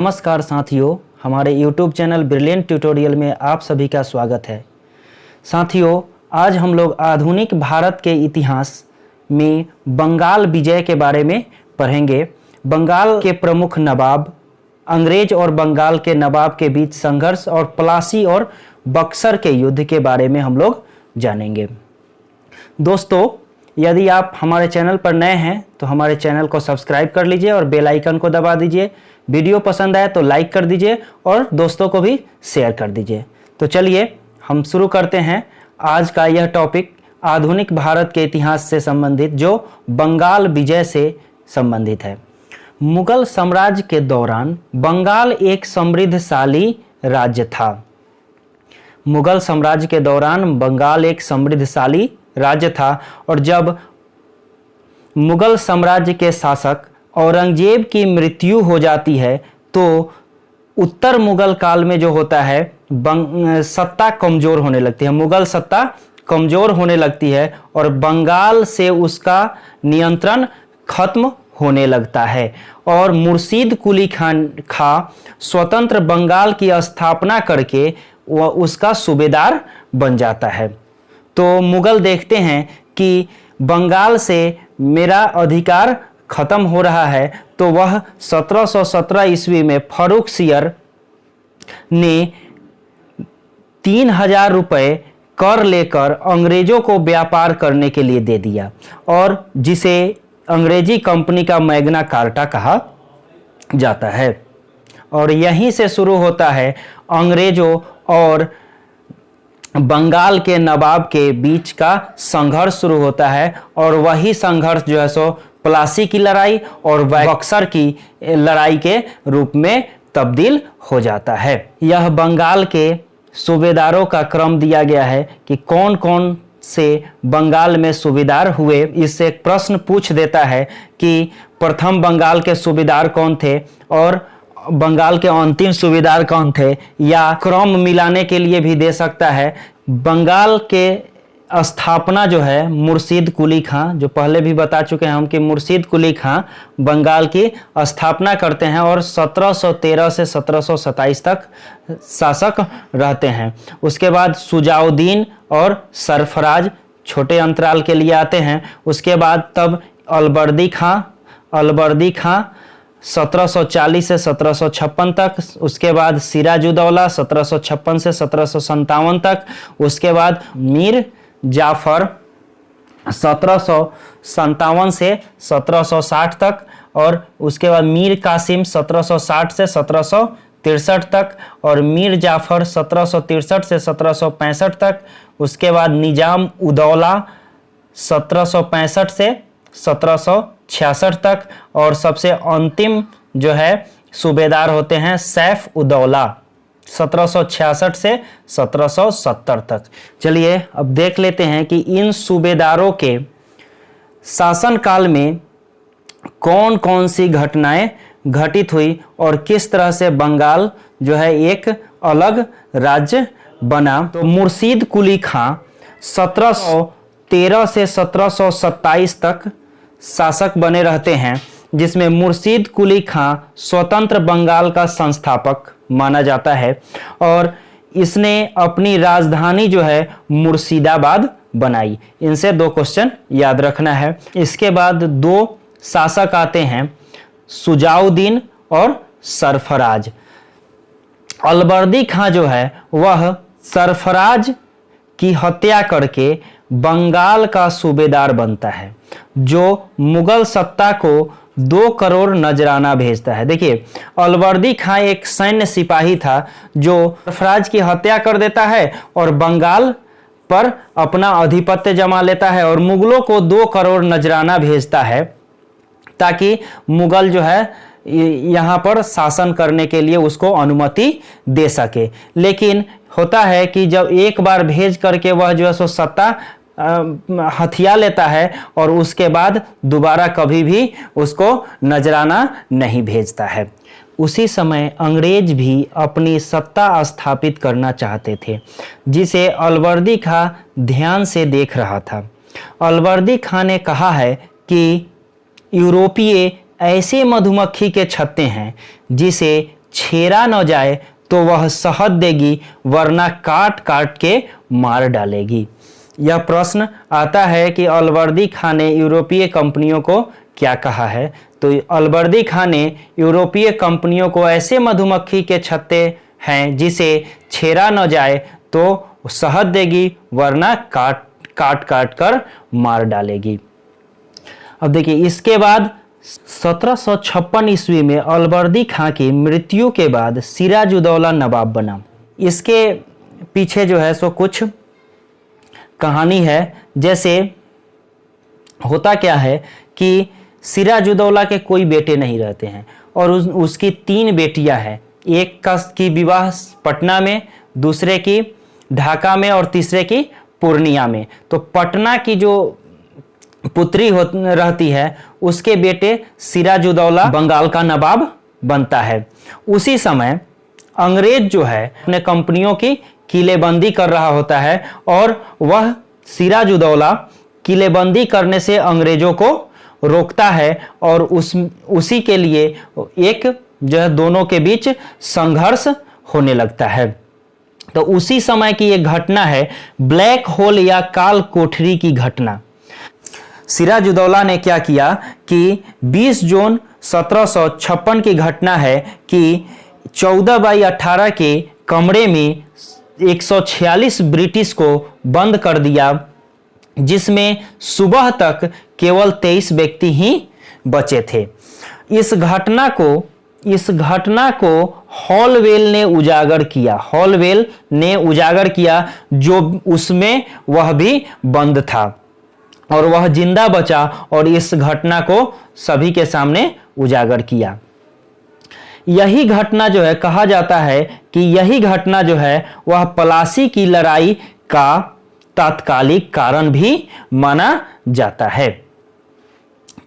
नमस्कार साथियों, हमारे YouTube चैनल ब्रिलियंट ट्यूटोरियल में आप सभी का स्वागत है। साथियों, आज हम लोग आधुनिक भारत के इतिहास में बंगाल विजय के बारे में पढ़ेंगे। बंगाल के प्रमुख नवाब, अंग्रेज और बंगाल के नवाब के बीच संघर्ष और प्लासी और बक्सर के युद्ध के बारे में हम लोग जानेंगे। दोस्तों, यदि आप हमारे चैनल पर नए हैं तो हमारे चैनल को सब्सक्राइब कर लीजिए और बेल आइकन को दबा दीजिए। वीडियो पसंद आए तो लाइक कर दीजिए और दोस्तों को भी शेयर कर दीजिए। तो चलिए हम शुरू करते हैं आज का यह टॉपिक, आधुनिक भारत के इतिहास से संबंधित, जो बंगाल विजय से संबंधित है। मुगल साम्राज्य के दौरान बंगाल एक समृद्धशाली राज्य था। मुगल साम्राज्य के दौरान बंगाल एक समृद्धशाली राज्य था और जब मुगल साम्राज्य के शासक औरंगजेब की मृत्यु हो जाती है तो उत्तर मुगल काल में जो होता है सत्ता कमजोर होने लगती है। मुगल सत्ता कमजोर होने लगती है और बंगाल से उसका नियंत्रण खत्म होने लगता है और मुर्शीद कुली खां स्वतंत्र बंगाल की स्थापना करके वह उसका सूबेदार बन जाता है। तो मुगल देखते हैं कि बंगाल से मेरा अधिकार खत्म हो रहा है, तो वह 1717 ईस्वी में फर्रुख सियर ने 3000 रुपये कर लेकर अंग्रेजों को व्यापार करने के लिए दे दिया और जिसे अंग्रेजी कंपनी का मैग्ना कार्टा कहा जाता है। और यहीं से शुरू होता है अंग्रेजों और बंगाल के नवाब के बीच का संघर्ष शुरू होता है और वही संघर्ष जो है सो प्लासी की लड़ाई और बक्सर की लड़ाई के रूप में तब्दील हो जाता है। यह बंगाल के सूबेदारों का क्रम दिया गया है कि कौन कौन से बंगाल में सूबेदार हुए। इससे एक प्रश्न पूछ देता है कि प्रथम बंगाल के सूबेदार कौन थे और बंगाल के अंतिम सूबेदार कौन थे, या क्रम मिलाने के लिए भी दे सकता है। बंगाल के स्थापना जो है मुर्शीद कुली खां, जो पहले भी बता चुके हैं हम कि मुर्शीद कुली खां बंगाल की स्थापना करते हैं और 1713 से 1727 तक शासक रहते हैं। उसके बाद सुजाउद्दीन और सरफराज छोटे अंतराल के लिए आते हैं। उसके बाद तब अलवर्दी खां 1740 से 1756 तक। उसके बाद सिराजुद्दौला 1756 से 1757 तक। उसके बाद मीर जाफर 1757 से 1760 तक और उसके बाद मीर कासिम 1760 से 1763 तक और मीर जाफर 1763 से 1765 तक। उसके बाद निजाम उदौला 1765 से 1766 तक और सबसे अंतिम जो है सूबेदार होते हैं सैफ उदौला 1766 से 1770 तक। चलिए अब देख लेते हैं कि इन सूबेदारों के शासनकाल में कौन कौन सी घटनाएं घटित हुई और किस तरह से बंगाल जो है एक अलग राज्य बना। तो मुर्शीद कुली खां 1713 से 1727 तक शासक बने रहते हैं, जिसमें मुर्शीद कुली खां स्वतंत्र बंगाल का संस्थापक माना जाता है और इसने अपनी राजधानी जो है मुर्शिदाबाद बनाई। इनसे 2 क्वेश्चन याद रखना है। इसके बाद 2 शासक आते हैं, सुजाउद्दीन और सरफराज। अलवर्दी खां जो है वह सरफराज की हत्या करके बंगाल का सूबेदार बनता है, जो मुगल सत्ता को 2 करोड़ नजराना भेजता है। देखिए, अलवर्दी खां एक सैन्य सिपाही था जो सरफराज की हत्या कर देता है और बंगाल पर अपना आधिपत्य जमा लेता है और मुगलों को 2 करोड़ नजराना भेजता है ताकि मुगल जो है यहाँ पर शासन करने के लिए उसको अनुमति दे सके। लेकिन होता है कि जब एक बार भेज करके वह जो है सो सत्ता हथिया लेता है और उसके बाद दोबारा कभी भी उसको नजराना नहीं भेजता है। उसी समय अंग्रेज भी अपनी सत्ता स्थापित करना चाहते थे, जिसे अलवर्दी खां ध्यान से देख रहा था। अलवर्दी खां ने कहा है कि यूरोपीय ऐसे मधुमक्खी के छत्ते हैं जिसे छेड़ा न जाए तो वह शहद देगी, वरना काट काट के मार डालेगी। यह प्रश्न आता है कि अलवर्दी खां ने यूरोपीय कंपनियों को क्या कहा है। तो अलवर्दी खां ने यूरोपीय कंपनियों को ऐसे मधुमक्खी के छत्ते हैं जिसे छेड़ा न जाए तो शहद देगी, वरना काट काट काट कर मार डालेगी। अब देखिए, इसके बाद 1756 ईस्वी में अलवर्दी खां की मृत्यु के बाद सिराजुद्दौला नवाब बना। इसके पीछे जो है सो कुछ कहानी है। जैसे होता क्या है कि सिराजुद्दौला के कोई बेटे नहीं रहते हैं और उसकी 3 बेटियां हैं। एक की विवाह पटना में, दूसरे की ढाका में और तीसरे की पूर्णिया में। तो पटना की जो पुत्री रहती है उसके बेटे सिराजुद्दौला बंगाल का नवाब बनता है। उसी समय अंग्रेज जो है अपने कंपनियों की किलेबंदी कर रहा होता है और वह सिराजुद्दौला किलेबंदी करने से अंग्रेजों को रोकता है और उसी के लिए एक जो है दोनों के बीच संघर्ष होने लगता है। तो उसी समय की एक घटना है ब्लैक होल या काल कोठरी की घटना। सिराजुद्दौला ने क्या किया कि 20 जून 1756 की घटना है कि 14/18 के कमरे में 146 ब्रिटिश को बंद कर दिया, जिसमें सुबह तक केवल 23 व्यक्ति ही बचे थे। इस घटना को हॉलवेल ने उजागर किया। हॉलवेल ने उजागर किया, जो उसमें वह भी बंद था और वह जिंदा बचा और इस घटना को सभी के सामने उजागर किया। यही घटना जो है, कहा जाता है कि यही घटना जो है वह प्लासी की लड़ाई का तात्कालिक कारण भी माना जाता है।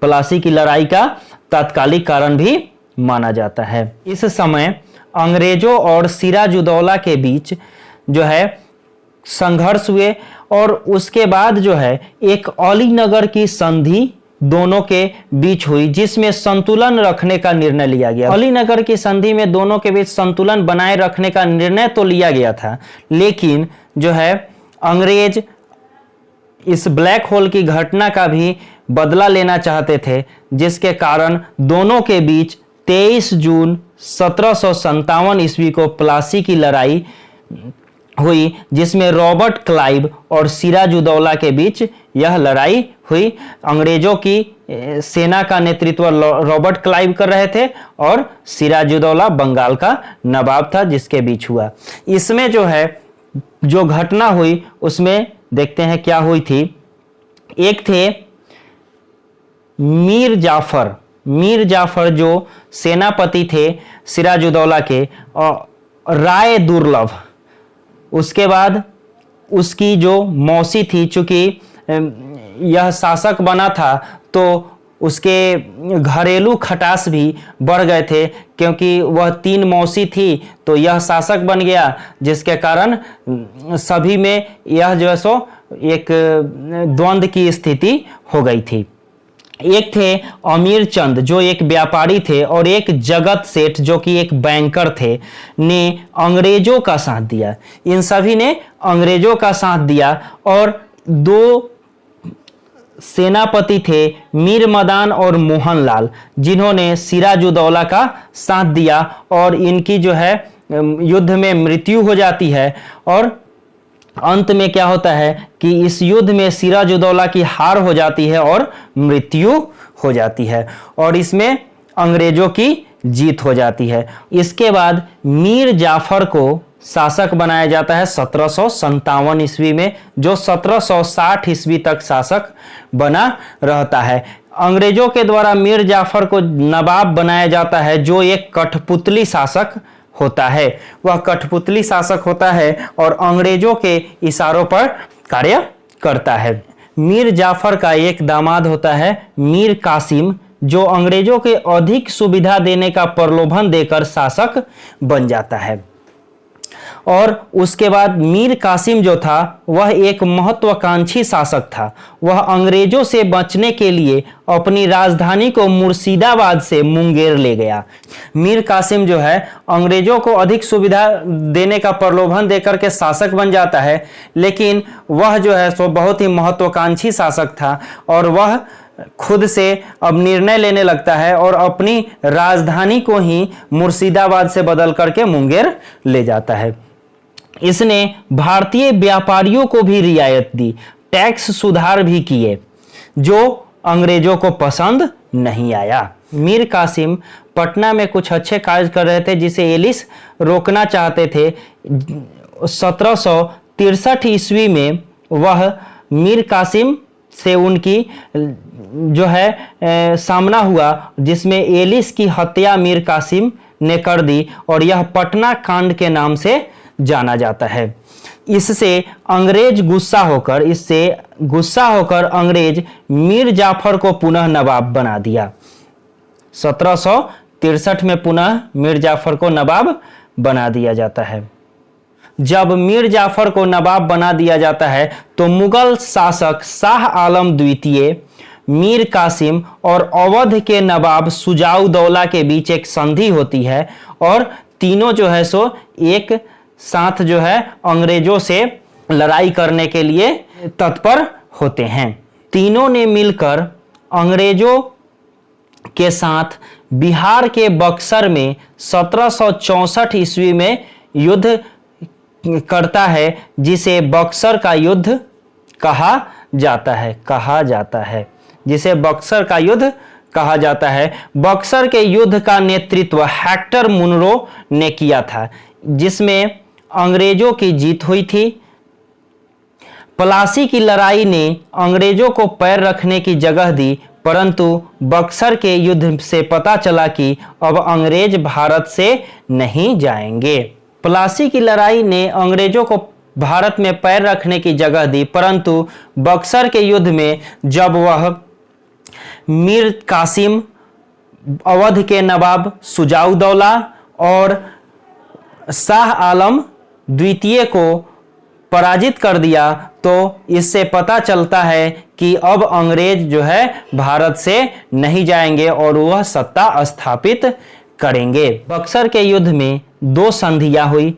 प्लासी की लड़ाई का तात्कालिक कारण भी माना जाता है। इस समय अंग्रेजों और सिराजुद्दौला के बीच जो है संघर्ष हुए और उसके बाद जो है एक अलीनगर की संधि दोनों के बीच हुई, जिसमें संतुलन रखने का निर्णय लिया गया। अलीनगर की संधि में दोनों के बीच संतुलन बनाए रखने का निर्णय तो लिया गया था, लेकिन जो है अंग्रेज इस ब्लैक होल की घटना का भी बदला लेना चाहते थे, जिसके कारण दोनों के बीच 23 जून 1757 ईस्वी को प्लासी की लड़ाई हुई, जिसमें रॉबर्ट क्लाइव और सिराजुद्दौला के बीच यह लड़ाई हुई। अंग्रेजों की सेना का नेतृत्व रॉबर्ट क्लाइव कर रहे थे और सिराजुद्दौला बंगाल का नवाब था, जिसके बीच हुआ। इसमें जो है जो घटना हुई उसमें देखते हैं क्या हुई थी। एक थे मीर जाफर जो सेनापति थे सिराजुद्दौला के, और राय दुर्लभ, उसके बाद उसकी जो मौसी थी, चूंकि यह शासक बना था तो उसके घरेलू खटास भी बढ़ गए थे, क्योंकि वह 3 मौसी थी तो यह शासक बन गया, जिसके कारण सभी में यह जो है सो एक द्वंद्व की स्थिति हो गई थी। एक थे अमीर चंद जो एक व्यापारी थे और एक जगत सेठ जो कि एक बैंकर थे, ने अंग्रेजों का साथ दिया। इन सभी ने अंग्रेजों का साथ दिया और 2 सेनापति थे मीर मदान और मोहनलाल, जिन्होंने सिराजुद्दौला का साथ दिया और इनकी जो है युद्ध में मृत्यु हो जाती है। और अंत में क्या होता है कि इस युद्ध में सिराजुद्दौला की हार हो जाती है और मृत्यु हो जाती है और इसमें अंग्रेजों की जीत हो जाती है। इसके बाद मीर जाफर को शासक बनाया जाता है 1757 ईस्वी में, जो 1760 ईस्वी तक शासक बना रहता है। अंग्रेजों के द्वारा मीर जाफर को नवाब बनाया जाता है, जो एक कठपुतली शासक होता है। वह कठपुतली शासक होता है और अंग्रेजों के इशारों पर कार्य करता है। मीर जाफर का एक दामाद होता है मीर कासिम, जो अंग्रेजों के अधिक सुविधा देने का प्रलोभन देकर शासक बन जाता है। और उसके बाद मीर कासिम जो था वह एक महत्वाकांक्षी शासक था। वह अंग्रेजों से बचने के लिए अपनी राजधानी को मुर्शिदाबाद से मुंगेर ले गया। मीर कासिम जो है अंग्रेजों को अधिक सुविधा देने का प्रलोभन देकर के शासक बन जाता है, लेकिन वह जो है सो बहुत ही महत्वाकांक्षी शासक था और वह खुद से अब निर्णय लेने लगता है और अपनी राजधानी को ही मुर्शिदाबाद से बदल करके मुंगेर ले जाता है। इसने भारतीय व्यापारियों को भी रियायत दी, टैक्स सुधार भी किए, जो अंग्रेजों को पसंद नहीं आया। मीर कासिम पटना में कुछ अच्छे कार्य कर रहे थे जिसे एलिस रोकना चाहते थे। 1763 ईस्वी में वह मीर कासिम से उनकी जो है सामना हुआ, जिसमें एलिस की हत्या मीर कासिम ने कर दी और यह पटना कांड के नाम से जाना जाता है। इससे गुस्सा होकर अंग्रेज मीर जाफर को पुनः नवाब बना दिया। 1763 में पुनः मीर जाफर को नवाब बना दिया जाता है। जब मीर जाफर को नवाब बना दिया जाता है तो मुगल शासक शाह आलम द्वितीय, मीर कासिम और अवध के नवाब शुजाउद्दौला के बीच एक संधि होती है और तीनों जो है सो एक साथ जो है अंग्रेजों से लड़ाई करने के लिए तत्पर होते हैं। तीनों ने मिलकर अंग्रेजों के साथ बिहार के बक्सर में 1764 ईस्वी में युद्ध करता है, जिसे बक्सर का युद्ध कहा जाता है। जिसे बक्सर का युद्ध कहा जाता है। बक्सर के युद्ध का नेतृत्व हेक्टर मुनरो ने किया था, जिसमें अंग्रेजों की जीत हुई थी। प्लासी की लड़ाई ने अंग्रेजों को पैर रखने की जगह दी, परंतु बक्सर के युद्ध से पता चला कि अब अंग्रेज भारत से नहीं जाएंगे। प्लासी की लड़ाई ने अंग्रेजों को भारत में पैर रखने की जगह दी, परंतु बक्सर के युद्ध में जब वह मीर कासिम, अवध के नवाब शुजाउद्दौला और शाह आलम द्वितीय को पराजित कर दिया, तो इससे पता चलता है कि अब अंग्रेज जो है भारत से नहीं जाएंगे और वह सत्ता स्थापित करेंगे। बक्सर के युद्ध में 2 संधियां हुई,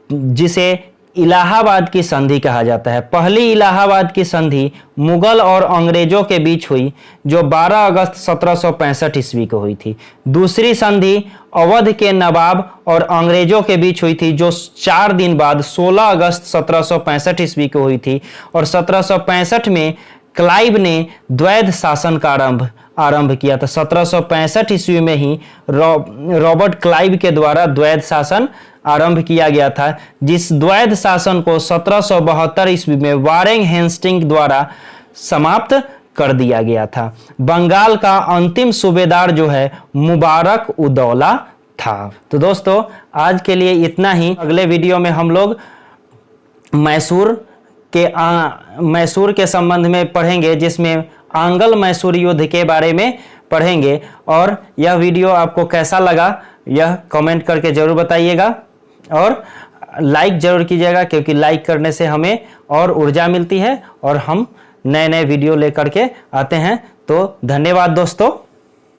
जिसे इलाहाबाद की संधि कहा जाता है। पहली इलाहाबाद की संधि मुगल और अंग्रेजों के बीच हुई, जो 12 अगस्त 1765 ईस्वी को हुई थी। दूसरी संधि अवध के नवाब और अंग्रेजों के बीच हुई थी, जो 4 दिन बाद 16 अगस्त 1765 ईस्वी को हुई थी। और 1765 में क्लाइव ने द्वैध शासन का आरंभ किया था। 1765 ईस्वी में ही रॉबर्ट क्लाइव के द्वारा द्वैध शासन आरंभ किया गया था, जिस द्वैध शासन को 1772 ईस्वी में वारेन हेस्टिंग्स द्वारा समाप्त कर दिया गया था। बंगाल का अंतिम सूबेदार जो है मुबारक उद्दौला था। तो दोस्तों आज के लिए इतना ही। अगले वीडियो में हम लोग मैसूर के संबंध में पढ़ेंगे, जिसमें आंग्ल मैसूर युद्ध के बारे में पढ़ेंगे। और यह वीडियो आपको कैसा लगा यह कमेंट करके जरूर बताइएगा और लाइक जरूर कीजिएगा, क्योंकि लाइक करने से हमें और ऊर्जा मिलती है और हम नए नए वीडियो लेकर के आते हैं। तो धन्यवाद दोस्तों।